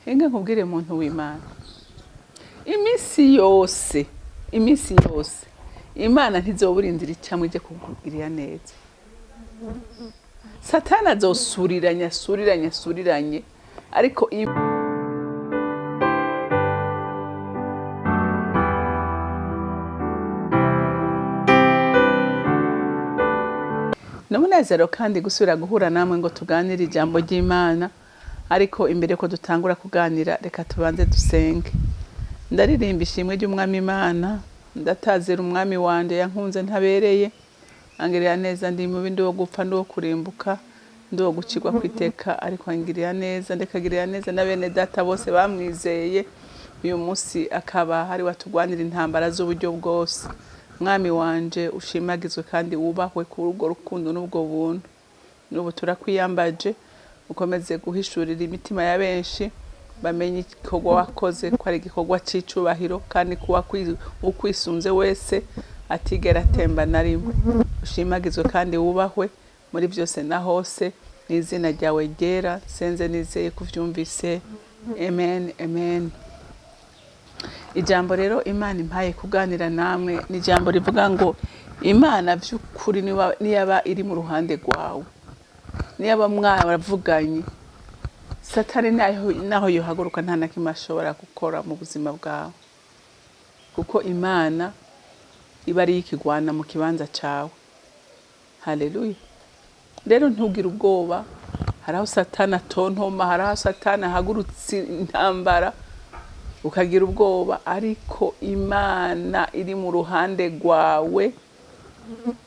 Henga nkubwire muntu w'Imana. Imisi yose Imana ntizoburindira icamwe je kugirira neza. Satani azosuriranye ariko Namunezero kandi gusubira guhura namwe ngo tuganire ijambo ry'Imana, ariko imbere ko dutangura kuganira reka tubanze dusenge. Ndaririmba ishimwe ry'umwami Imana, ndatazira umwami wanje yankunze ntabereye, angirira neza ndi mu bindi wo gupfa ndo kurimbuka, ndo gucirwa kwiteka, ariko angirira neza ndekagirira neza na bene data bose bamwizeye. Uyu munsi akaba hari watugwanira intambara z'uburyo bwose. Mwami wanje ushimagizwe kandi wubahwe kuri urwo rukundo n'ubwo buntu. N'ubu turakwiyambaje ukomeze guhishurira imitima ya benshi, bamenye igikorwa wakoze ko ari igikorwa c'icubahiro, kandi kuba ukwisunze wese atigera atemba na rimwe. Ushimagizwe kandi wubahwe muri byose na hose, n'izina ryawe ryera senze nizeye kuvyumvise. Amen, amen. Ijambo rero Imana impaye kuganira namwe ni ijambo rivuga ngo Imana vy'ukuri niyaba iri mu ruhande rwawe, niyaba mwaravuganye, Satani naho yohaguruka nta na kimwe ashobora gukora mu buzima bwawe, kuko Imana iba ari ikigwana mu kibanza cawe. Haleluya. Rero ntugire ubwoba, haraho Satani atontoma, haraho Satani ahagurutse intambara ukagira ubwoba, ariko Imana iri mu ruhande rwawe.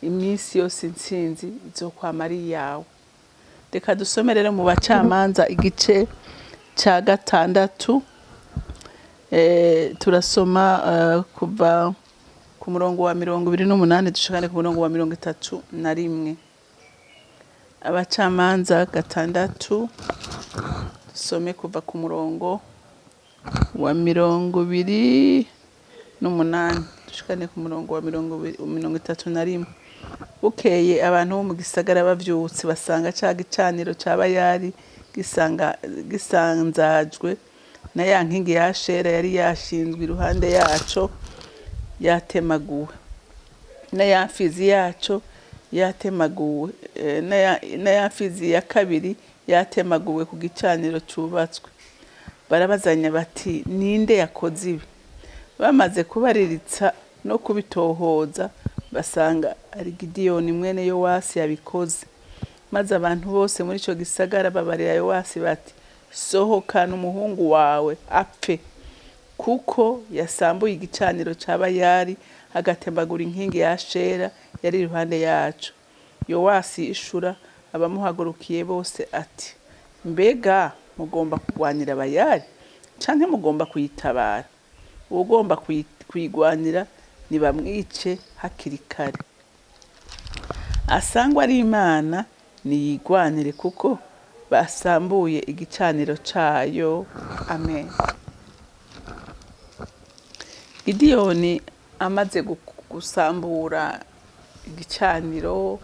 Iminsi yose intsinzi izokwama ari yawe. Reka dusome rero mu Bacamanza igice ca 6, turasoma kuva ku murongo wa 28 dushikane ku murongo wa 31. Abacamanza 6 dusome kuva ku murongo wa 28 dushikane ku murongo wa 31. Bukeye abantu bo mu gisagara bavyutse basanga ca gicaniro c'abayari gisanzajwe na ya nkingi ya Ashera yari yashinzwe iruhande yaco yatemaguwe, na ya mfizi yaco yatemaguwe, na ya mfizi ya kabiri yatemaguwe ku gicaniro cubatswe. Barabazanya bati ninde yakoze ibi? Bamaze kubariritsa no kubitohoza basanga ari Gideyoni mwene Yowasi yabikoze. Maze abantu bose muri ico gisagara babarira Yowasi bati sohokana umuhungu wawe apfe, kuko yasambuye igicaniro c'abayari agatembagura inkingi ya Ashera yari iruhande yaco. Yowasi ishura abamuhagurukiye bose ati mbega mugomba kugwanira abayari canke mugomba kuyitabara? Ugomba kuyigwanira nibamwice hakiri kare, asangwa ari Imana niyigwanire, kuko basambuye igicaniro cayo. Amen. Gideyoni amaze gusambura igicaniro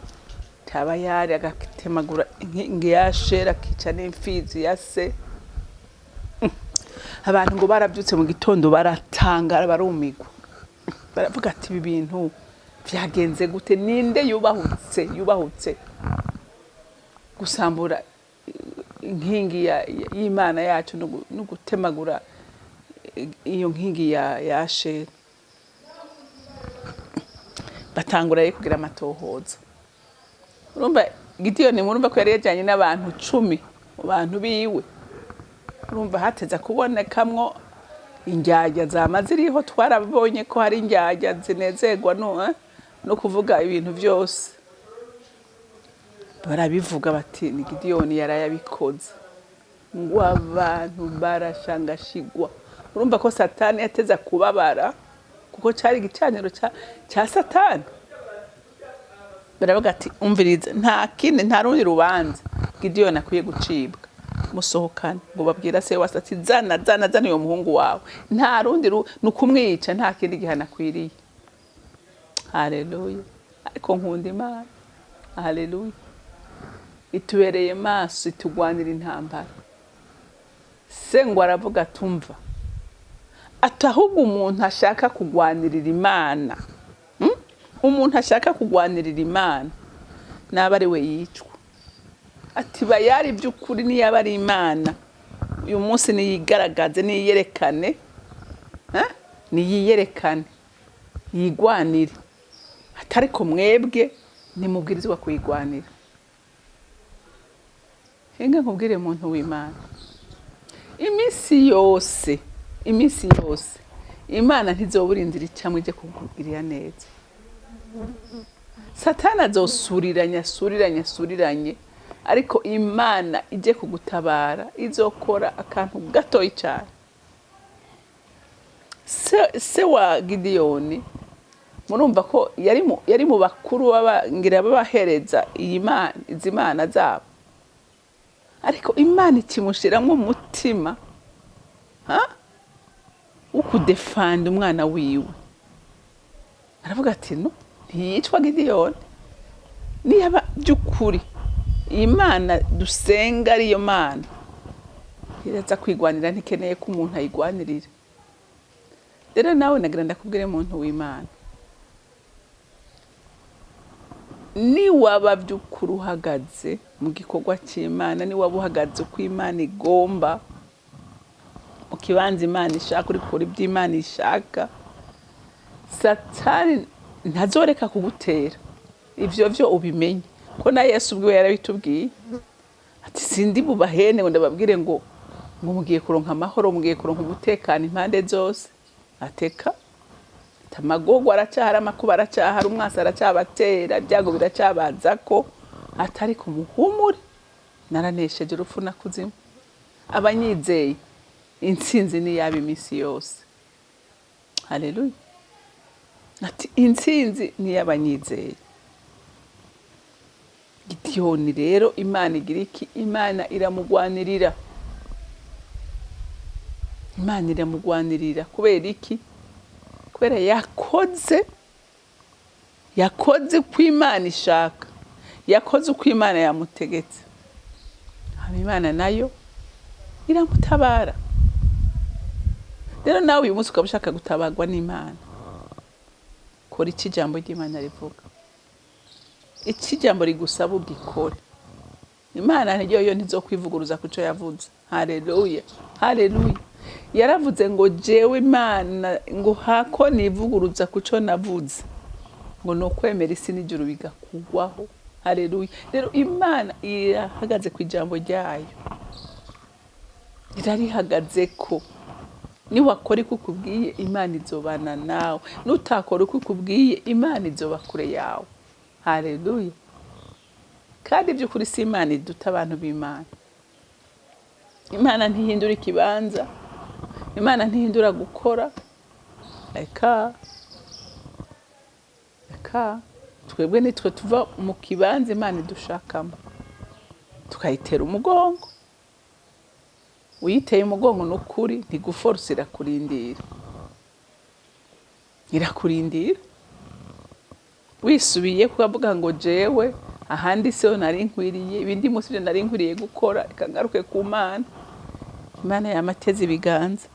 c'abayari agatemagura inkingi ya Ashera akica n'imfizi ya se, abantu ngo barabyutse mu gitondo baratangara barumigwa, baravuga ati ibi bintu vyagenze gute? Ninde yubahutse gusambura inkingi y'Imana yacu no gutemagura iyo nkingi ya Ashera? Batangura kugira amatohoza. Urumva Gideyoni murumva ko yari yajanye n'abantu 10 mu bantu biwe. Urumva hateza kubonekamwo indyarya zamaziriho, twarabonye ko hari indyarya zinezerwa no kuvuga ibintu byose. Barabivuga bati ni Gideyoni yarayabikoze, ngo abantu barashangashigwa. Urumva ko Satani yateza kubabara, kuko cari igicaniro ca Satani. Baravuga ati umviriza, nta rundi rubanza Gideyoni akwiye gucibwa, musohokane. Ngo babwira se wase ati zana uyo muhungu wawe, nta rundi nukumwica, nta kindi gihana kwiriye. Haleluya. Ariko nkunda Imana. Haleluya. Itubereye maso, itugwanira intambara. se ngo aravuga tumva ati ahubwo umuntu ashaka kugwanirira Imana, umuntu ashaka kugwanirira Imana naba ari we yicwa. Ati bayari by'ukuri niyaba ari Imana uyu munsi niyigaragaze niyerekane, niyiyerekane yigwanire, atari ko mwebwe nimubwirizwa kuyigwanira. Henga nkubwire muntu w'Imana, iminsi yose Imana ntizoburindira icamwe je kukugirira neza. Satani azosuriranye ariko Imana ije kugutabara izokora akantu gatoyi cyane. Se wa Gideyoni murumva ko yari mu bakuru ngira babahereza izimana zabo, ariko Imana ikimushiramwo umutima ukudefanda umwana wiwe. Aravuga ati no ntiyicwa Gideyoni niyaba by'ukuri Imana dusenga ariyo Mana iraza kwigwanira, ntikeneye ko umuntu ayigwanirira. Rero nawe nagira ndakubwire muntu w'Imana, ni waba by'ukuri uhagaze mu gikorwa cy'Imana, ni waba uhagaze uko Imana igomba, mu kibanza Imana ishaka, uri gukora ibyo Imana ishaka, Satani ntazoreka kugutera. Ivyo vyo ubimenye ko na Yesu ubwiwe yarabitubwiye ati sindi bubahene ngo ndababwire ngo mugiye kuronka amahoro, mugiye kuronka umutekano impande zose. Ateka tamagogwa aracahara, amakuba aracahara, umwasa aracabatera, byago biracabazako, atari ku muhumure naranesheje urupfu na kuzimu. Abanyizeye intsinzi ni yaba iminsi yose. Haleluya. Ati intsinzi ni y'abanyizeye. Gideyoni rero Imana igira iki? Imana iramugwanirira. Imana iramugwanirira kubera iki? Kubera yakoze uko Imana ishaka, yakoze uko Imana yamutegetse. Imana nayo iramutabara. Rero nawe uyu munsi ukaba ushaka gutabarwa n'Imana, kora iki jambo ry'Imana rivuga, iki jambo rigusaba ugikore. Imana ntiyo ntizokwivuguruza kuco yavuze. Haleluya, haleluya. Yaravuze ngo jewe Imana ngo hako nivuguruza kuco navuze ngo no kwemera isi n'ijuru bigakugwaho. Haleluya. Rero Imana irahagaze ku ijambo ryayo, irarihagaze ko ni wakora uko ukubwiye Imana izobana nawe, nutakora uko ukubwiye Imana izoba kure yawe. Haleluya. Kandi by'ukuri si Imana iduta abantu b'Imana. Imana ntihindura ikibanza, Imana ntihindura gukora. Eka twebwe nitwe tuva mu kibanza Imana idushakamo tukayitera umugongo. Uyiteye umugongo n'ukuri ntiguforce irakurindira. Wisubiye kuvuga ngo jewe ahandi se nari nkwiriye, ibindi munsi byo nari nkwiriye gukora, ikangaruke ku Mana. Imana yamateze ibiganza.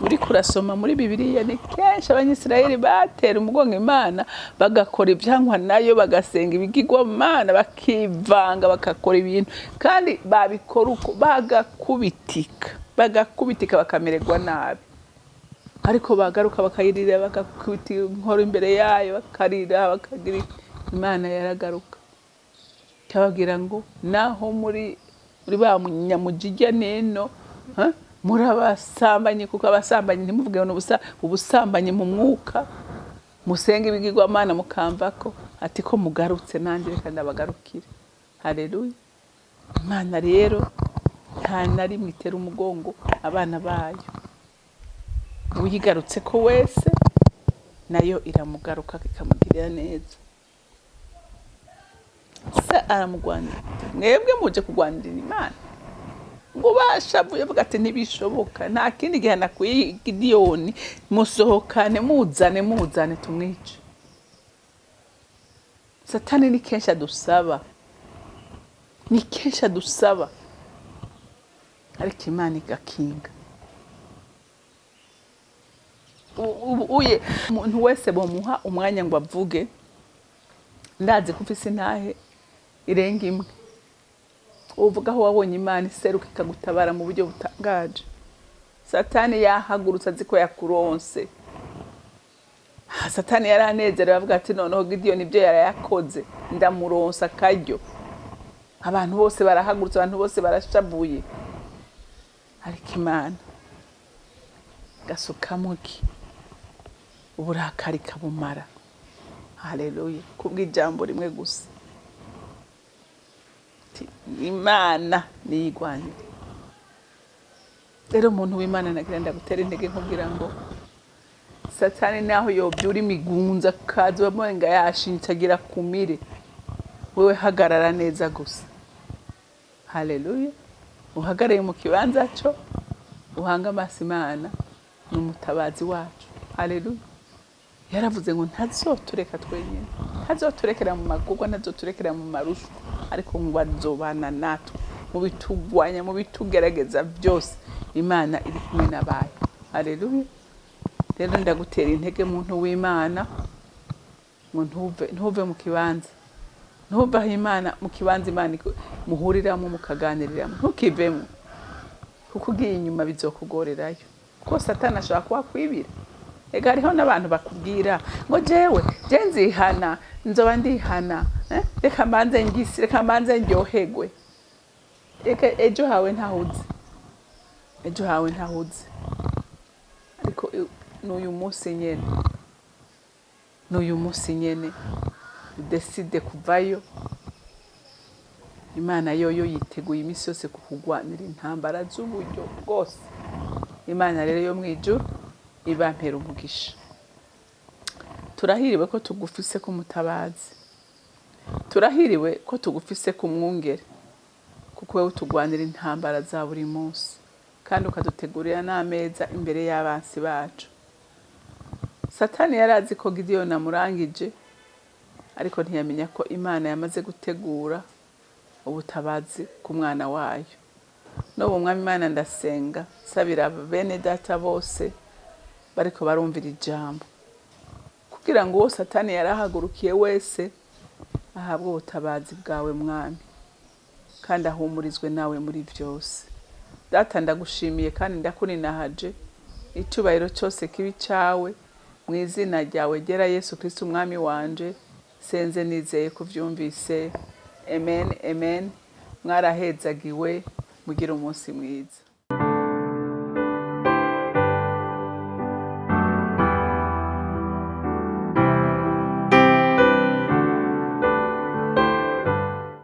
Uri kurasoma muri Bibiliya ni kenshi abanyisirayeli batera umugongo Imana, bagakora ibyankwa nayo, bagasenga ibigirwa Mana, bakivanga, bakakora ibintu kandi babikora uko bagakubitika bakamererwa nabi. Ariko bagaruka bakayirira, bakakubita inkoro imbere yayo, bakarira, bakagira. Imana yaragaruka kababwira ngo naho muri ba munyamujijya neno murabasambanye, kuko abasambanyi ntimuvuge ngo ubusambanye mu mwuka, musenga ibigirwa Mana mukamvako, ati ko mugarutse nanjye reka ndabagarukire. Haleluya. Imana rero nta nari mwitera umugongo abana bayo. Uyigarutse ko wese nayo iramugaruka ikamugirira neza. Sa aramugwanira. Mwebwe muje kugwanirira Imana ngo bashavuye vuga ati ntibishoboka, nta kindi gihe nakwiye Gideyoni, musohokane muzane tumwice. Satani ni kenshi adusaba, ariko Imana igakinga. uye umuntu wese bomuha umwanya ngo avuge, ndazi ko ufise intahe irenga imwe, uvuga aho wabonye Imana iseruka ikagutabara mu buryo butangaje. Satani yahagurutse azi ko yakuronse. Satani yaranezerewe avuga ati noneho Gideon ibyo yarayakoze ndamuronsa akaryo. Abantu bose barahagurutse, abantu bose barashabuye, ariko Imana gasukamuki uburakari kabumara. Haleluya. Kubw'ijambo rimwe gusa, Imana niyigwanire. Rero umuntu w'Imana nagira ndagutera intege nkubwira ngo Satani naho yobyura imigunza kazi wamurenga yashinitse agira kumire, wewe hagarara neza gusa. Haleluya. Uhagarare mu kibanza cyo, uhanga amaso Imana n'umutabazi wacu. Haleluya. Yaravuze ngo ntazotureka twenyine, ntazoturekera mu magugwa, ntazoturekera mu marushu, ariko ngo azobana natwe mu bitugwanya, mu bitugerageza byose. Imana iri kumwe n'abahe. Haleluya. Rero ndagutera intege muntu w'Imana, ntuve mu kibanza, ntuvaho Imana mu kibanza Imana muhuriramo mukaganiriramo, ntukivemo, kuko ugiye inyuma bizokugorerayo, kuko Satani ashobora kuhakwibira. Ega hariho n'abantu bakubwira ngo jewe nzihana, nzoba ndihana, reka mbanze ngisi, reka mbanze ndyohegwe. Ejo hawe ntahuze, ejo hawe ntahuze. Ariko n'uyu munsi nyene, n'uyu munsi nyene udeside kuvayo. Imana yoyo yiteguye iminsi yose kukugwanira intambara z'uburyo bwose. Imana rero yo mwijuru ibampera umugisha. Turahiriwe ko tugufise ku mutabazi, turahiriwe ko tugufise ku mwungere, kuko wewe utugwanira intambara za buri munsi, kandi ukadutegurira n'ameza imbere y'abansi bacu. Satani yarazi ko Gideon amurangije, ariko ntiyamenya ko Imana yamaze gutegura ubutabazi ku mwana wayo. N'ubu Mwami Imana ndasenga sabira bene data bose bariko barumvira ijambo, kugira ngo uwo Satani yarahagurukiye wese ahabwe ubutabazi bwawe Mwami, kandi ahumurizwe nawe muri byose. Data ndagushimiye kandi ndakuninahaje, icyubahiro cyose kibi cyawe, mu izina ryawe gera Yesu Kristo umwami wanje, senze nizeye kuvyumvise. Amen, amen. Mwarahezagiwe, mugira umunsi mwiza.